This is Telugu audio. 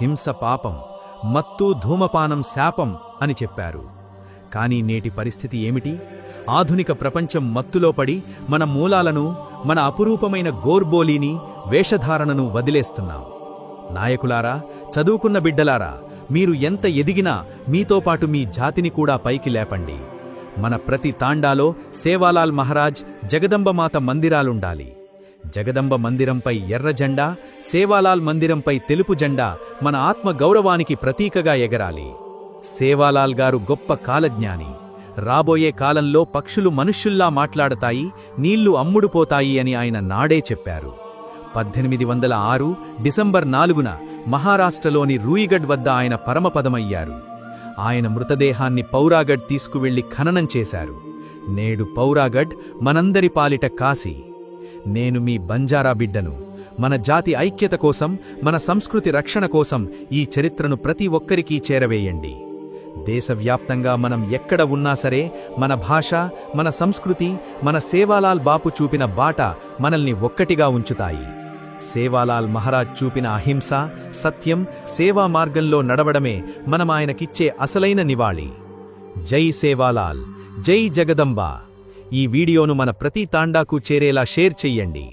హింస పాపం, మత్తు ధూమపానం శాపం అని చెప్పారు. కానీ నేటి పరిస్థితి ఏమిటి? ఆధునిక ప్రపంచం మత్తులో పడి మన మూలాలను, మన అపురూపమైన గోర్బోలీని, వేషధారణను వదిలేస్తున్నాం. నాయకులారా, చదువుకున్న బిడ్డలారా, మీరు ఎంత ఎదిగినా మీతో పాటు మీ జాతిని కూడా పైకి లేపండి. మన ప్రతి తాండాలో సేవాలాల్ మహారాజ్, జగదంబమాత మందిరాలుండాలి. జగదంబ మందిరంపై ఎర్ర జెండా, సేవాలాల్ మందిరంపై తెలుపు జెండా మన ఆత్మ గౌరవానికి ప్రతీకగా ఎగరాలి. సేవాలాల్ గారు గొప్ప కాలజ్ఞాని. రాబోయే కాలంలో పక్షులు మనుష్యుల్లా మాట్లాడతాయి, నీళ్లు అమ్ముడుపోతాయి అని ఆయన నాడే చెప్పారు. 1806 డిసెంబర్ 4న మహారాష్ట్రలోని రూయిగఢ్ వద్ద ఆయన పరమపదమయ్యారు. ఆయన మృతదేహాన్ని పౌరాగఢ్ తీసుకువెళ్లి ఖననం చేశారు. నేడు పౌరాగఢ్ మనందరి పాలిట కాశీ. నేను మీ బంజారా బిడ్డను. మన జాతి ఐక్యత కోసం, మన సంస్కృతి రక్షణ కోసం ఈ చరిత్రను ప్రతి ఒక్కరికీ చేరవేయండి. దేశవ్యాప్తంగా మనం ఎక్కడ ఉన్నా సరే మన భాష, మన సంస్కృతి, మన సేవాలాల్ బాపు చూపిన బాట మనల్ని ఒక్కటిగా ఉంచుతాయి. సేవాలాల్ మహారాజ్ చూపిన అహింస, సత్యం, సేవా మార్గంలో నడవడమే మనమాయనకిచ్చే అసలైన నివాళి. జై సేవాలాల్, జై జగదంబ. ఈ వీడియోను మన ప్రతి తాండాకు చేరేలా షేర్ చెయ్యండి.